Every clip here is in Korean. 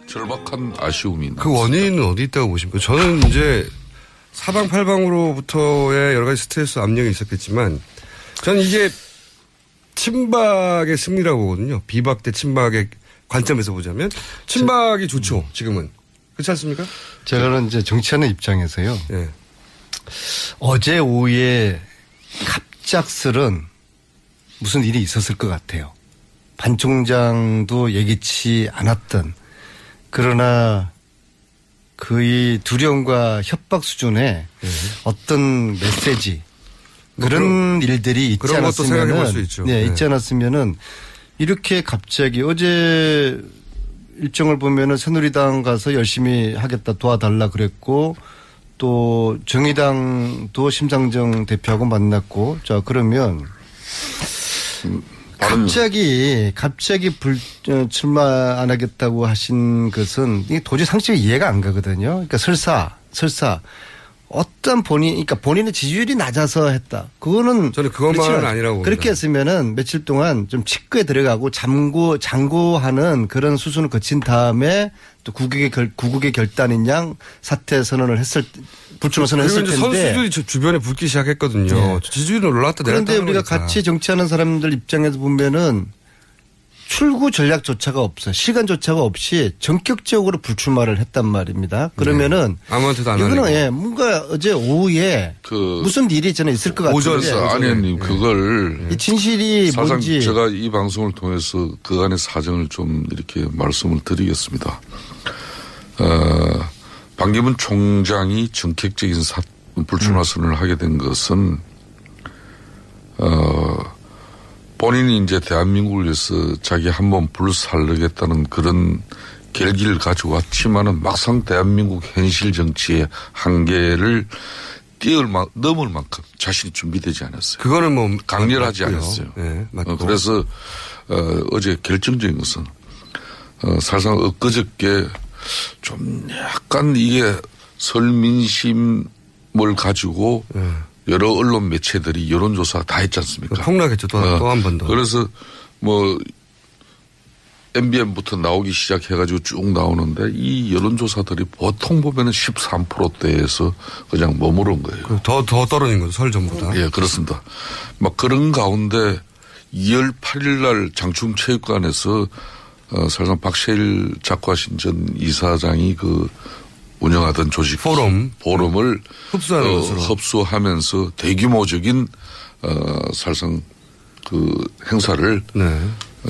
절박한 아쉬움이 있는 그 원인은 어디 있다고 보십니까? 저는 이제 사방팔방으로부터의 여러 가지 스트레스 압력이 있었겠지만 저는 이게 친박의 승리라고 보거든요. 비박 대 친박의 관점에서 보자면 친박이 좋죠. 지금은. 그렇지 않습니까? 제가 이제 정치하는 입장에서요. 네. 어제 오후에 갑작스런 무슨 일이 있었을 것 같아요. 반 총장도 예기치 않았던 그러나 거의 두려움과 협박 수준의 어떤 메시지 그런 일들이 있지 그런 것도 생각해 볼 수 않았으면은 있죠. 네, 있지 않았으면은 이렇게 갑자기 어제 일정을 보면은 새누리당 가서 열심히 하겠다 도와달라 그랬고 또 정의당도 심상정 대표하고 만났고 자 그러면 갑자기 출마 안 하겠다고 하신 것은 이게 도저히 상식이 이해가 안 가거든요. 그러니까 설사 어떤 그러니까 본인의 지지율이 낮아서 했다. 그거는 저는 그것만은 아니라고 봅니다. 그렇게 했으면은 며칠 동안 좀 직구에 들어가고 장고하는 그런 수순을 거친 다음에 또 구국의 결단인 양 사퇴 선언을 불출마 선언을 했을 텐데. 선수들이 주변에 붙기 시작했거든요. 네. 지지율은 올라왔다 내렸다. 그런데 우리가 같이 정치하는 사람들 입장에서 보면은 출구 전략조차가 없어요. 시간조차가 없이 전격적으로 불출마를 했단 말입니다. 그러면은 네. 아무한테도 안 이거는 하니까. 뭔가 어제 오후에 무슨 일이 저는 있을 것 같은데. 그래서 안 의원님 그걸 이 진실이 사실상 뭔지. 제가 이 방송을 통해서 그간의 사정을 좀 이렇게 말씀을 드리겠습니다. 반기문 총장이 전격적인 불출마 선언을 하게 된 것은 본인이 이제 대한민국을 위해서 자기 한번 불살르겠다는 그런 결기를 가지고 왔지만은 막상 대한민국 현실 정치의 한계를 넘을 만큼 자신이 준비되지 않았어요. 그거는 뭐 강렬하지 맞고요. 않았어요. 네, 맞고. 그래서 어제 결정적인 것은 사실상 엊그저께 좀 약간 이게 설민심을 가지고 여러 언론 매체들이 여론조사 다 했지 않습니까? 폭락했죠. 또 한 번 더. 그래서 뭐 MBN부터 나오기 시작해가지고 쭉 나오는데 이 여론조사들이 보통 보면은 13%대에서 그냥 머무른 거예요. 더 떨어진 거죠. 설 전보다. 예, 그렇습니다. 막 그런 가운데 2월 8일 날 장충체육관에서 사실상 박셰일 작가신전 이사장이 운영하던 조직 포럼을 흡수하는 것으로 흡수하면서 대규모적인 사실상 행사를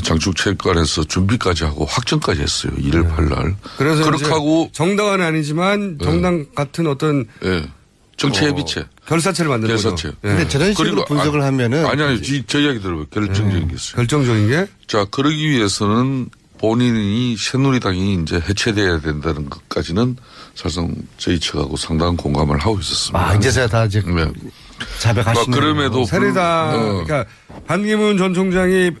장충체육관에서 준비까지 하고 확정까지 했어요. 1월 8일 날. 그래서 그렇게 하고 정당은 아니지만 정당 같은 어떤 정치예비체 결사체를 만드는 거죠. 근데 저런 식으로 분석을 하면은 아니 저 이야기 들어봐요. 결정적인 게 있어요. 결정적인 게? 자, 그러기 위해서는 본인이 새누리당이 이제 해체돼야 된다는 것까지는 사실상 저희 측하고 상당한 공감을 하고 있었습니다. 이제서야 다 이제 자백하시는. 그럼에도 새누리당 그러니까 반기문 전 총장이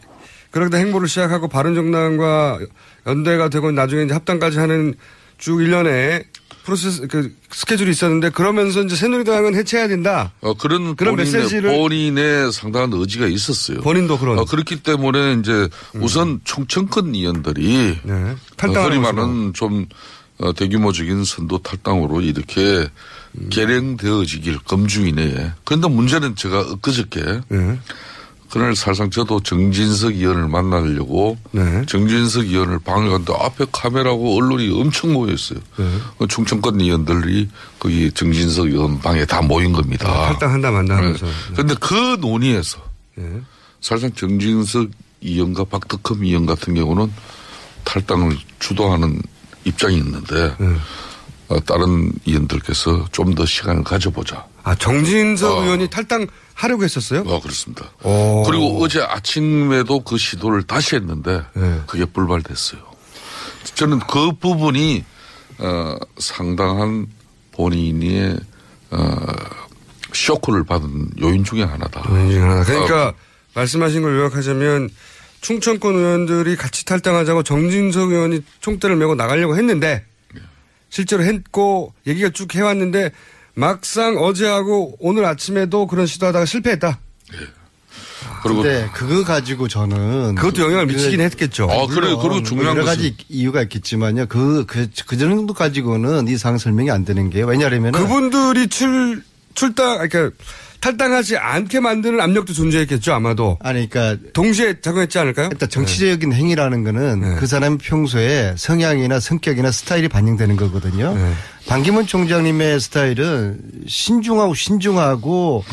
그렇게 행보를 시작하고 바른정당과 연대가 되고 나중에 이제 합당까지 하는 쭉 1년의 프로세스 스케줄이 있었는데 그러면서 이제 새누리당은 해체해야 된다. 그런 메시지를 본인의 상당한 의지가 있었어요. 본인도 그렇기 때문에 이제 우선 총천권 의원들이 허리만은 좀 대규모적인 선도 탈당으로 이렇게 결행되어지길 금주 이내에. 그런데 문제는 제가 엊그저께 그날 사실상 저도 정진석 의원을 만나려고 정진석 의원을 방에 갔는데 앞에 카메라고 언론이 엄청 모였어요. 충청권 의원들이 거기 정진석 의원 방에 다 모인 겁니다. 탈당한다 만나면서. 그런데 그 논의에서 사실상 정진석 의원과 박덕흠 의원 같은 경우는 탈당을 주도하는 입장이 있는데 다른 의원들께서 좀 더 시간을 가져보자. 정진석 의원이 탈당하려고 했었어요? 그렇습니다. 그리고 어제 아침에도 그 시도를 다시 했는데 그게 불발됐어요. 저는 그 부분이 상당한 본인의 쇼크를 받은 요인 중에 하나다. 그러니까 말씀하신 걸 요약하자면 충청권 의원들이 같이 탈당하자고 정진석 의원이 총대를 메고 나가려고 했는데 실제로 했고 얘기가 쭉 해왔는데 막상 어제하고 오늘 아침에도 그런 시도하다가 실패했다. 그런데 그거 가지고 저는 그것도 영향을 미치긴 했겠죠. 그래. 그리고 중요한 여러 가지 이유가 있겠지만요. 그 정도 가지고는 이 상황 설명이 안 되는 게 왜냐하면 그분들이 그러니까 탈당하지 않게 만드는 압력도 존재했겠죠, 아마도. 아니, 그러니까 동시에 작용했지 않을까요? 일단 정치적인 행위라는 거는 그 사람의 평소에 성향이나 성격이나 스타일이 반영되는 거거든요. 반기문 총장님의 스타일은 신중하고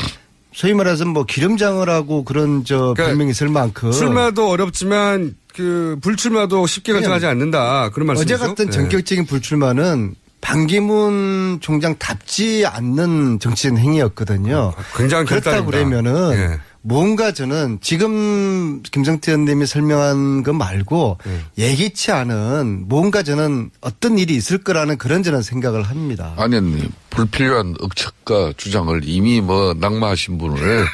소위 말해서 뭐 기름장을 하고 그런 그러니까 별명이 있을 만큼 출마도 어렵지만 그 불출마도 쉽게 결정하지 않는다. 그런 말씀이죠. 어제 같은 전격적인 불출마는 반기문 총장답지 않는 정치적인 행위였거든요. 굉장히 그렇다고 그러면은 뭔가 저는 지금 김성태 의원님이 설명한 것 말고 예기치 않은 뭔가 저는 어떤 일이 있을 거라는 그런 저는 생각을 합니다. 아니, 불필요한 억측과 주장을 이미 낙마하신 분을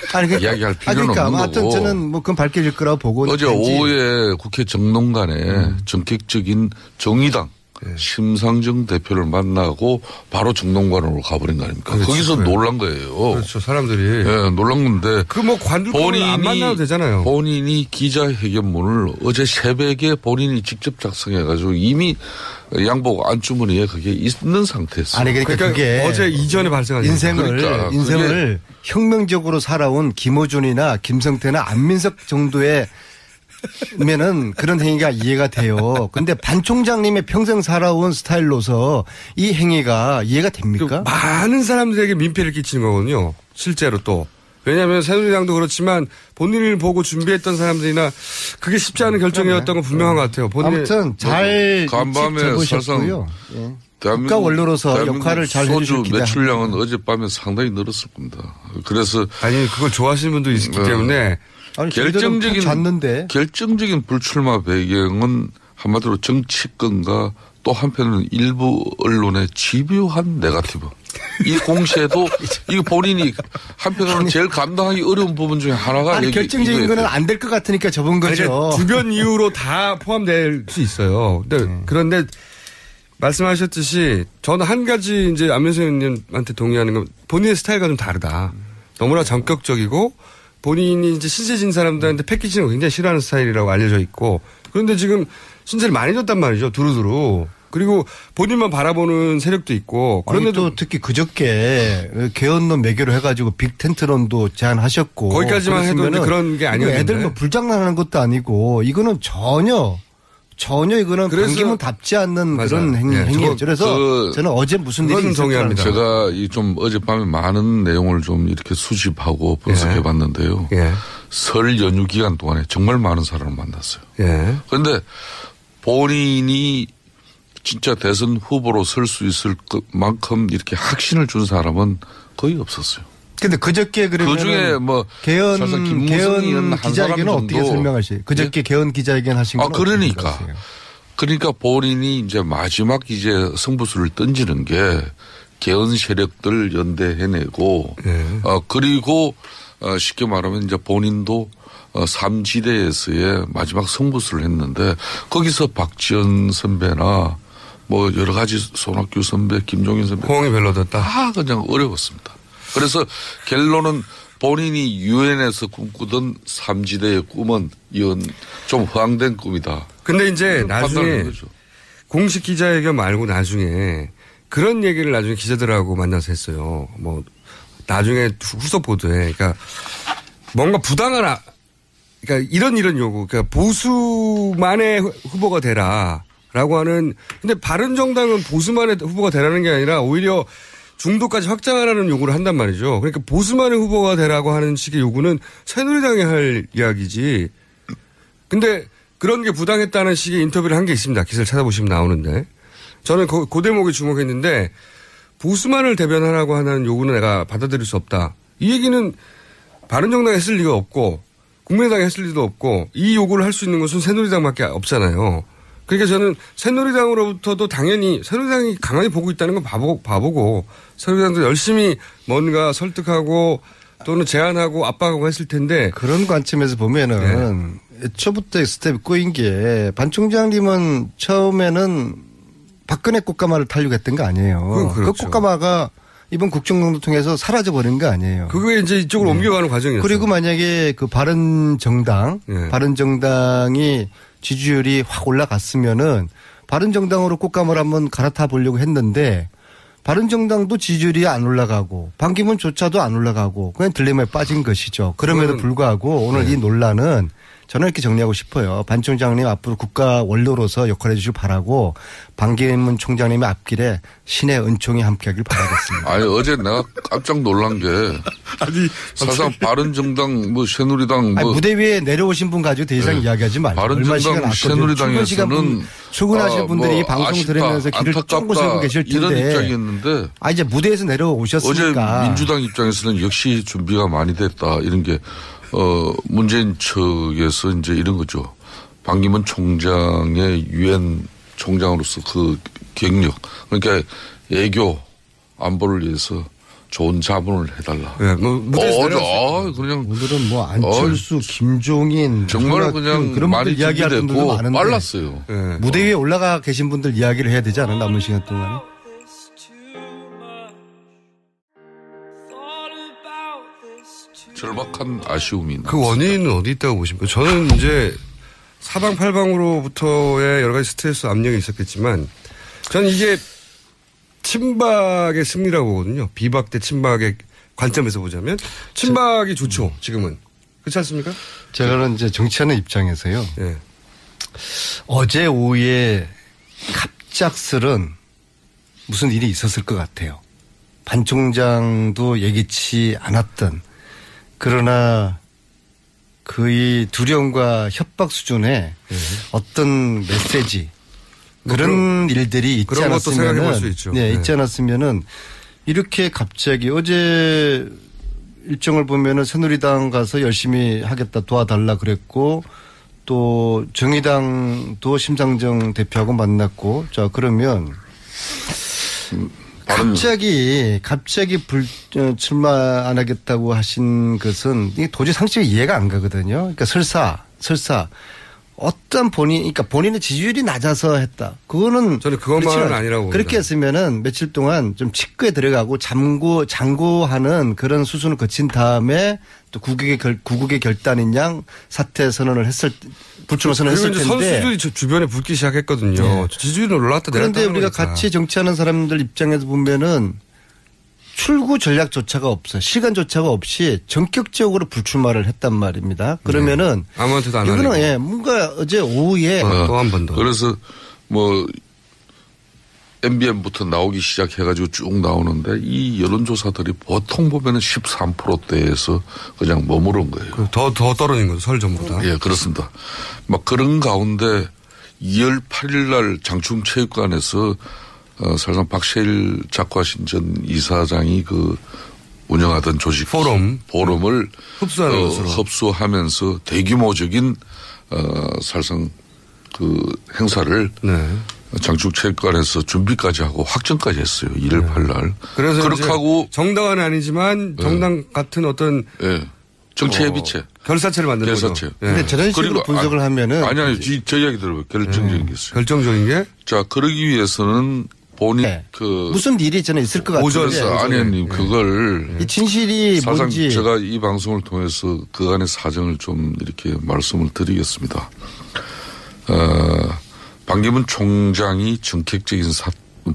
이야기할 필요는 없는 거고. 하여튼 저는 그건 밝혀질 거라고 보고. 어제 오후에 국회 정론관에 전격적인 정의당 심상정 대표를 만나고 바로 정론관으로 가버린 거 아닙니까? 그렇죠. 거기서 놀란 거예요. 그렇죠. 사람들이. 놀란 건데. 관두권을 안 만나도 되잖아요. 본인이 기자회견문을 어제 새벽에 본인이 직접 작성해가지고 이미 양복 안주머니에 그게 있는 상태였어요. 아니, 그러니까 그게 어제 이전에 발생한 인생을 혁명적으로 살아온 김어준이나 김성태나 안민석 정도의 면은 그런 행위가 이해가 돼요. 근데 반 총장님의 평생 살아온 스타일로서 이 행위가 이해가 됩니까? 많은 사람들에게 민폐를 끼치는 거거든요. 실제로 또. 왜냐하면 새누리당도 그렇지만 본인을 보고 준비했던 사람들이나 그게 쉽지 않은 결정이었던 건 분명한 것 같아요. 아무튼 잘 간밤에 사실상 국가 원로로서 역할을 잘 해주실 소주 매출량은 어젯밤에 상당히 늘었을 겁니다. 그래서 그걸 좋아하시는 분도 있기 때문에 결정적인 불출마 배경은 한마디로 정치권과 또 한편은 일부 언론의 집요한 네거티브. 이 공세도 이거 본인이 한편으로는 제일 감당하기 어려운 부분 중에 하나가 결정적인 거는 안 될 것 같으니까 접은 거죠. 주변 이유로 다 포함될 수 있어요. 그런데 말씀하셨듯이 저는 한 가지 이제 안민석 의원님한테 동의하는 건 본인의 스타일과 좀 다르다. 너무나 전격적이고 본인이 이제 신세 진 사람들한테 패키지는 굉장히 싫어하는 스타일이라고 알려져 있고 그런데 지금 신세를 많이 줬단 말이죠. 두루두루. 그리고 본인만 바라보는 세력도 있고 그런데도 특히 그저께 개헌론 매개로 해가지고 빅텐트론도 제안하셨고 거기까지만 해도 그런 게 아니었는데 애들 불장난하는 것도 아니고 이거는 전혀 이거는 반기문답지 않는 그런 행위였죠. 그래서 저는 어제 무슨 일이 있었는지 제가 좀 어젯밤에 많은 내용을 좀 이렇게 수집하고 분석해 봤는데요. 설 연휴 기간 동안에 정말 많은 사람을 만났어요. 그런데 본인이 진짜 대선 후보로 설 수 있을 만큼 이렇게 확신을 준 사람은 거의 없었어요. 근데 그저께 그러면 그중에 개헌 기자회견은 어떻게 설명하시? 그저께 개헌 기자회견 하신 건 그러니까 본인이 이제 마지막 승부수를 던지는 게 개헌 세력들 연대해내고 그리고 쉽게 말하면 이제 본인도 3지대에서의 마지막 승부수를 했는데 거기서 박지원 선배나 여러 가지 손학규 선배, 김종인 선배 호응이 별로 됐다. 다 그냥 어려웠습니다. 그래서 결론은 본인이 유엔에서 꿈꾸던 3지대의 꿈은 이건 좀 허황된 꿈이다. 근데 이제 나중에 공식 기자회견 말고 나중에 그런 얘기를 나중에 기자들하고 만나서 했어요. 나중에 후속 보도에 그러니까 뭔가 부당한 그러니까 이런 요구 그러니까 보수만의 후보가 되라라고 하는 근데 바른정당은 보수만의 후보가 되라는 게 아니라 오히려 중도까지 확장하라는 요구를 한단 말이죠. 그러니까 보수만의 후보가 되라고 하는 식의 요구는 새누리당이 할 이야기지. 근데 그런 게 부당했다는 식의 인터뷰를 한 게 있습니다. 기사를 찾아보시면 나오는데. 저는 그 대목에 주목했는데 보수만을 대변하라고 하는 요구는 내가 받아들일 수 없다. 이 얘기는 바른정당이 했을 리가 없고 국민의당이 했을 리도 없고 이 요구를 할 수 있는 것은 새누리당밖에 없잖아요. 그러니까 저는 새누리당으로부터도 당연히 새누리당이 가만히 보고 있다는 건 바보고 새누리당도 열심히 뭔가 설득하고 또는 제안하고 압박하고 했을 텐데 그런 관점에서 보면은 애초부터 스텝이 꼬인 게 반 총장님은 처음에는 박근혜 꽃가마를 타려고 했던 거 아니에요. 그렇죠. 그 꽃가마가 이번 국정농단 통해서 사라져버린 거 아니에요. 그게 이제 이쪽으로 옮겨가는 과정이었어요. 그리고 만약에 그 바른정당이 지지율이 확 올라갔으면은 바른정당으로 꽃감을 한번 갈아타 보려고 했는데 바른정당도 지지율이 안 올라가고 반기문조차도 안 올라가고 그냥 딜레마에 빠진 것이죠. 그럼에도 불구하고 오늘 이 논란은 저는 이렇게 정리하고 싶어요. 반 총장님 앞으로 국가 원로로서 역할해 주시길 바라고 반기문 총장님의 앞길에 신의 은총이 함께하길 바라겠습니다. 아니 어제 내가 깜짝 놀란 게 사실상 바른정당 뭐 새누리당 뭐 무대 위에 내려오신 분 가지고 더 이상 이야기하지 말고 바른정당 새누리당에서는 출근하시는 분들이 방송 들으면서 길을 쫑긋 세우고 계실 텐데 이런 입장이었는데 이제 무대에서 내려오셨으니까 어제 민주당 입장에서는 역시 준비가 많이 됐다 이런 게 문재인 측에서 이제 이런 거죠. 반기문 총장의 유엔 총장으로서 그 경력, 그러니까 애교 안보를 위해서 좋은 자문을 해달라. 네, 그냥 오늘은 뭐 안철수, 김종인 정말 그냥 그런 분들 이야기하는 분들도 많은데 빨랐어요. 네. 무대 위에 올라가 계신 분들 이야기를 해야 되지 않아 남은 시간 동안에? 절박한 아쉬움이 있는. 그 원인은 어디 있다고 보십니까? 저는 이제 사방팔방으로부터의 여러 가지 스트레스 압력이 있었겠지만 저는 이게 친박의 승리라고 보거든요. 비박 대 친박의 관점에서 보자면 친박이 좋죠. 지금은. 그렇지 않습니까? 저는 이제 정치하는 입장에서요. 네. 어제 오후에 갑작스런 무슨 일이 있었을 것 같아요. 반 총장도 예기치 않았던 그러나 거의 두려움과 협박 수준의 어떤 메시지 그런 일들이 있지 않았으면은 있지 않았으면은 이렇게 갑자기 어제 일정을 보면은 새누리당 가서 열심히 하겠다 도와달라 그랬고 또 정의당도 심상정 대표하고 만났고 자 그러면 갑자기 출마 안 하겠다고 하신 것은 이게 도저히 상식이 이해가 안 가거든요. 그러니까 설사 어떤 그러니까 본인의 지지율이 낮아서 했다. 그거는 저는 그것만은 아니라고 봅니다. 그렇게 했으면은 며칠 동안 좀 직구에 들어가고 장고하는 그런 수순을 거친 다음에 또 구국의 결단인 양 사퇴 선언을 불출마 선언을 했을 텐데. 선수들이 주변에 붙기 시작했거든요. 네. 지지율은 올라왔다 내렸다. 그런데 우리가 같이 정치하는 사람들 입장에서 보면은 출구 전략조차가 없어요. 시간조차가 없이 전격적으로 불출마를 했단 말입니다. 그러면은 네. 아무한테도 안 하고. 이거는 뭔가 어제 오후에 또 한 번 더. 그래서 뭐 MBN부터 나오기 시작해가지고 쭉 나오는데 이 여론조사들이 보통 보면은 13%대에서 그냥 머무른 거예요. 더 떨어진 거죠. 설 전보다. 예, 그렇습니다. 막 그런 가운데 2월 8일 날 장충체육관에서 사실상 박세일 작가신 전 이사장이 그 운영하던 조직 포럼을 흡수하면서 대규모적인 사실상 그 행사를 장충체육관에서 준비까지 하고 확정까지 했어요. 1월 8일 날. 그래서 그렇게 하고 정당은 아니지만 정당 같은 어떤 정치예비체 결사체를 만드는 거죠. 그런데 저런 식으로 분석을 하면은 아니 저 이야기 들어봐요. 결정적인 게 있어요. 결정적인 게? 자 그러기 위해서는 본인 무슨 일이 저는 있을 것 같아요. 아니님 그걸 이 진실이 사상 뭔지 제가 이 방송을 통해서 그간의 사정을 좀 이렇게 말씀을 드리겠습니다. 반기문 총장이 전격적인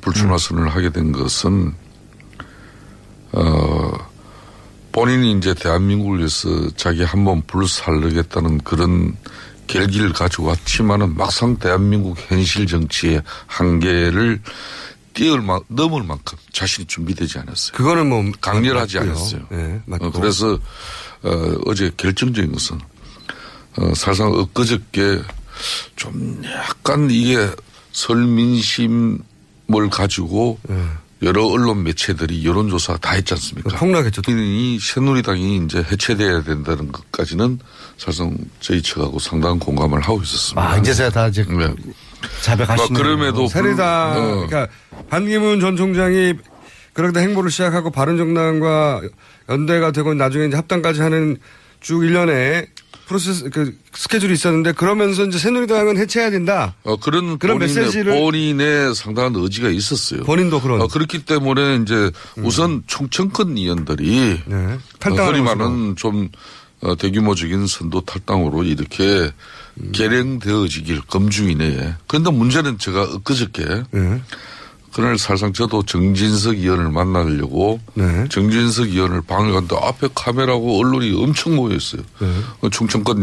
불출마 선언을 하게 된 것은 본인이 이제 대한민국을 위해서 자기 한번 불살르겠다는 그런 결기를 가지고 왔지만은 막상 대한민국 현실 정치의 한계를 넘을 만큼 자신이 준비되지 않았어요. 그거는 뭐 강렬하지 않았어요. 네, 그래서 어제 결정적인 것은 사실상 엊그저께 좀 약간 이게 설민심을 가지고 여러 언론 매체들이 여론조사 다 했지 않습니까? 폭락했죠. 이 새누리당이 이제 해체돼야 된다는 것까지는 사실상 저희 측하고 상당한 공감을 하고 있었습니다. 이제서야 다 이제 자백하시는. 그럼에도 새누리당 그러니까 반기문 전 총장이 그렇게 행보를 시작하고 바른정당과 연대가 되고 나중에 이제 합당까지 하는 쭉 일련의 프로세스 그 스케줄이 있었는데 그러면서 이제 새누리당은 해체해야 된다. 그런 메시지를 본인의 상당한 의지가 있었어요. 본인도 그런. 그렇기 때문에 이제 우선 충청권 의원들이 탈당을 허리 많은 좀 대규모적인 선도 탈당으로 이렇게 결행되어지길 검증 이내에. 그런데 문제는 제가 엊그저께 그날 사실상 저도 정진석 의원을 만나려고 정진석 의원을 방을 갔는데 앞에 카메라고 언론이 엄청 모였어요. 충청권